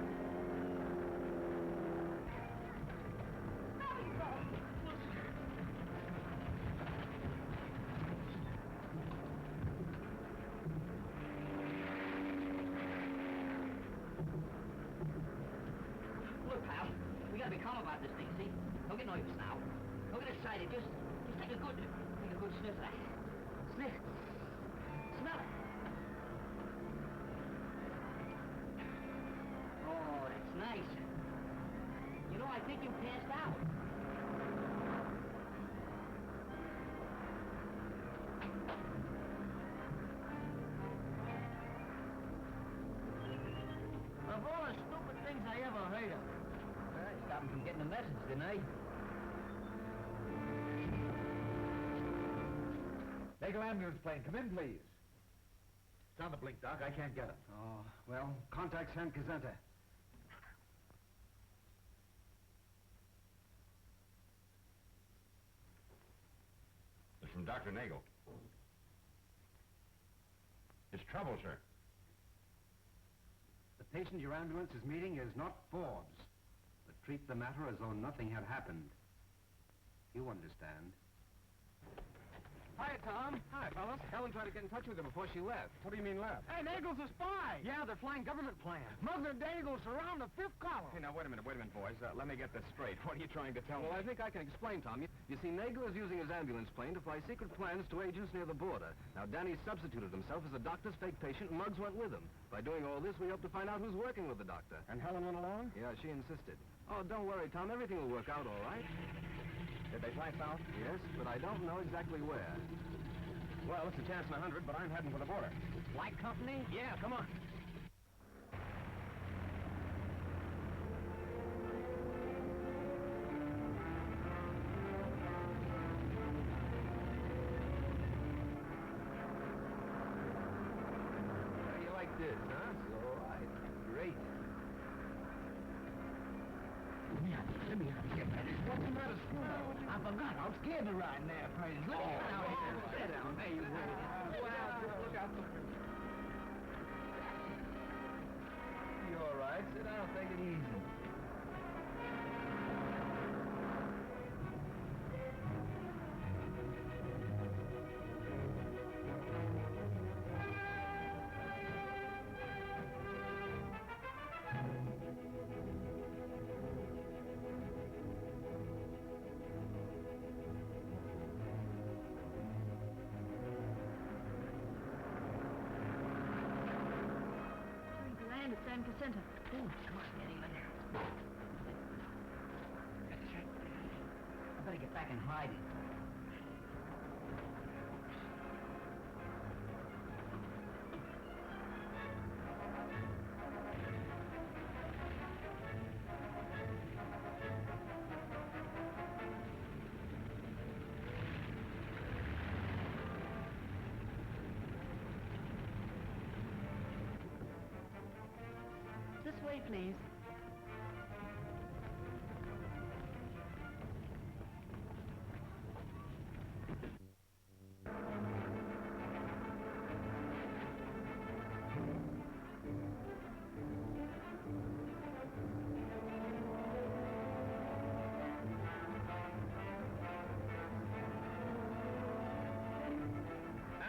Don't get nervous now. Don't get excited. Just take a good sniff of that. Sniff. Smell it. Oh, that's nice. You know, I think you passed out. Of all the stupid things I ever heard of. I stopped him from getting a message, didn't I? Naval ambulance plane, come in, please. It's on the blink, Doc. I can't get it. Oh, well, contact San Cazenta. It's from Dr. Nagel. It's trouble, sir. The patient your ambulance is meeting is not Forbes, but treat the matter as though nothing had happened. You understand. Hi, Tom. Hi, fellas. Helen tried to get in touch with you before she left. What do you mean left? Hey, Nagel's a spy! Yeah, they're flying government plans. Mugger Daigle's around the fifth column. Hey, now, wait a minute, boys. Let me get this straight. What are you trying to tell me? Well, I think I can explain, Tom. You see, Nagel is using his ambulance plane to fly secret plans to agents near the border. Now, Danny substituted himself as a doctor's fake patient, and Muggs went with him. By doing all this, we hope to find out who's working with the doctor. And Helen went along? Yeah, she insisted. Oh, don't worry, Tom. Everything will work out all right. Did they fly south? Yes, but I don't know exactly where. Well, it's a chance in 100, but I'm heading for the border. Flight company? Yeah, come on. How do you like this, huh? All right. Great. Let me out here, Pettis. What's the matter, Scruno? I forgot. I was scared to ride in there, Pettis. Let me out here. Sit down. Hey, you wait. Look out. You all right? Sit down. Take it easy. Land at San Jacinto. Come on, Danny, let here. I better get back in hiding. This way, please.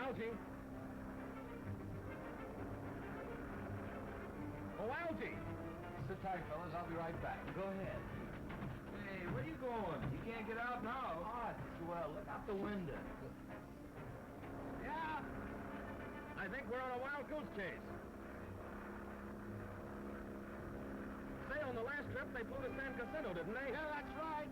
Algy. Oh, Algy. Sit tight, fellas. I'll be right back. Go ahead. Hey, where you going? You can't get out now. Oh, swell. Look out the window. Yeah. I think we're on a wild goose chase. Say, on the last trip, they flew to San Jacinto, didn't they? Yeah, that's right.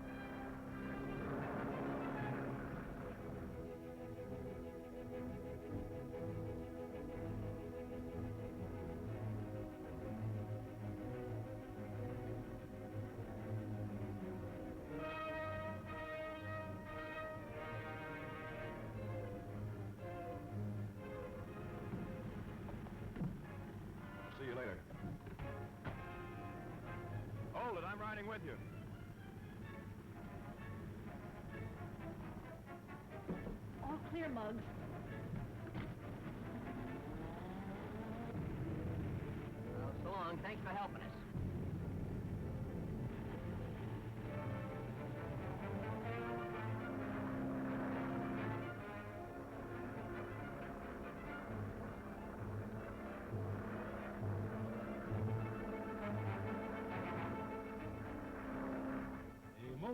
See you later. Hold it, I'm riding with you. All clear, Muggs. Well, so long. Thanks for helping us.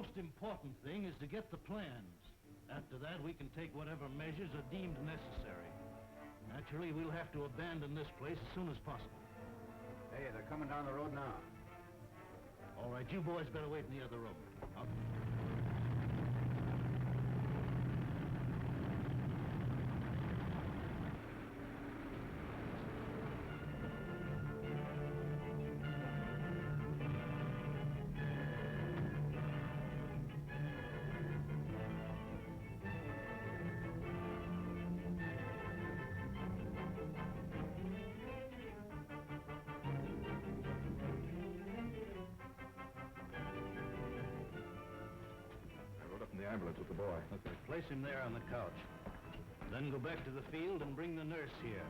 most important thing is to get the plans. After that, we can take whatever measures are deemed necessary. Naturally, we'll have to abandon this place as soon as possible. Hey, they're coming down the road now. All right, you boys better wait in the other room. The ambulance with the boy. Okay, place him there on the couch. Then go back to the field and bring the nurse here.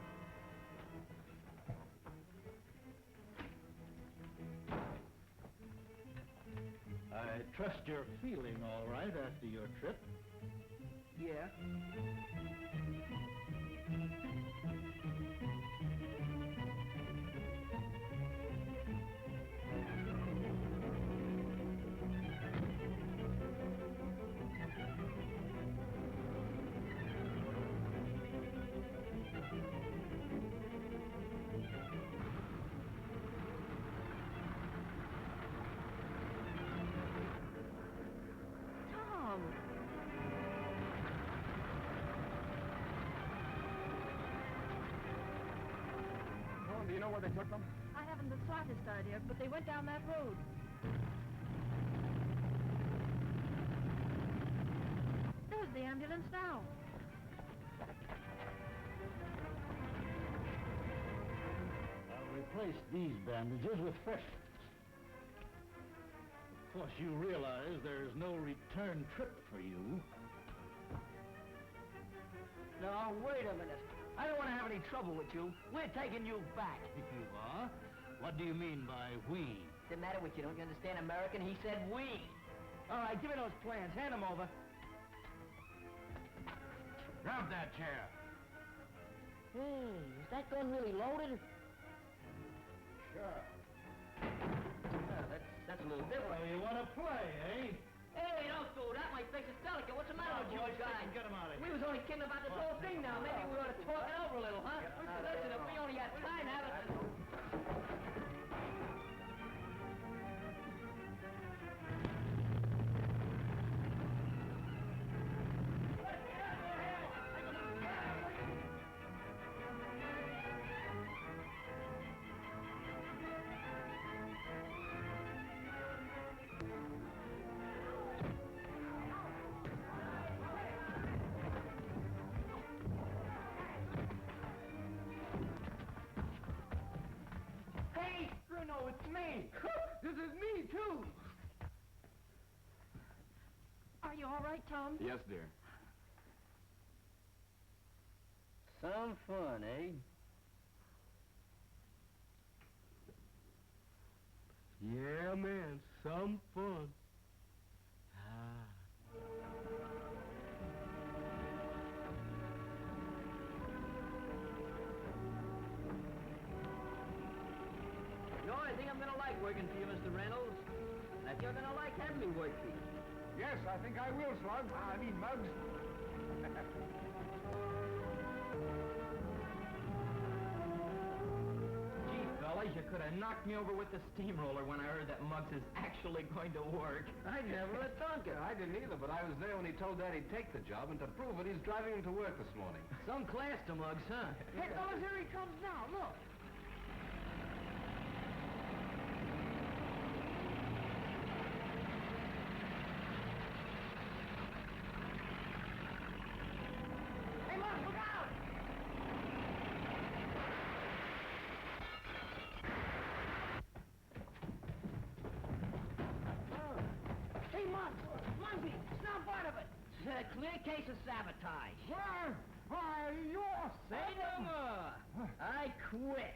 I trust you're feeling all right after your trip. Yeah. Do you know where they took them? I haven't the slightest idea, but they went down that road. There's the ambulance now. I'll replace these bandages with fresh ones. Of course, you realize there's no return trip for you. Now, wait a minute. I don't want to have any trouble with you. We're taking you back. You are? What do you mean by we? What's the matter with you? Don't you understand American? He said we. All right, give me those plans. Hand them over. Grab that chair. Hey, is that gun really loaded? Sure. Yeah, that's a little different. So you want to play, eh? Hey, don't do that. My face is delicate. What's the matter with you guys? Get him out of here. We was only kidding about this whole thing now. Maybe we ought to talk it over a little, huh? Listen, if we only had time to have it... Hey, Scruno, it's me. This is me, too. Are you all right, Tom? Yes, dear. Some fun, eh? Yeah, man, some fun. You know, I think I'm going to like working for you, Mr. Reynolds. And I think you're going to like having me work for you. Yes, I think I will, Slug. I mean, Muggs. Gee, fellas, you could have knocked me over with the steamroller when I heard that Muggs is actually going to work. I never would have thunk it. I didn't either, but I was there when he told Dad he'd take the job, and to prove it, he's driving him to work this morning. Some class to Muggs, huh? Hey, fellas, here he comes now. Look. Hey, Muggs, look out! Hey, Muggs! Muggsy! Snap out of it! It's a clear case of sabotage. Why, you're... Say no more! I quit.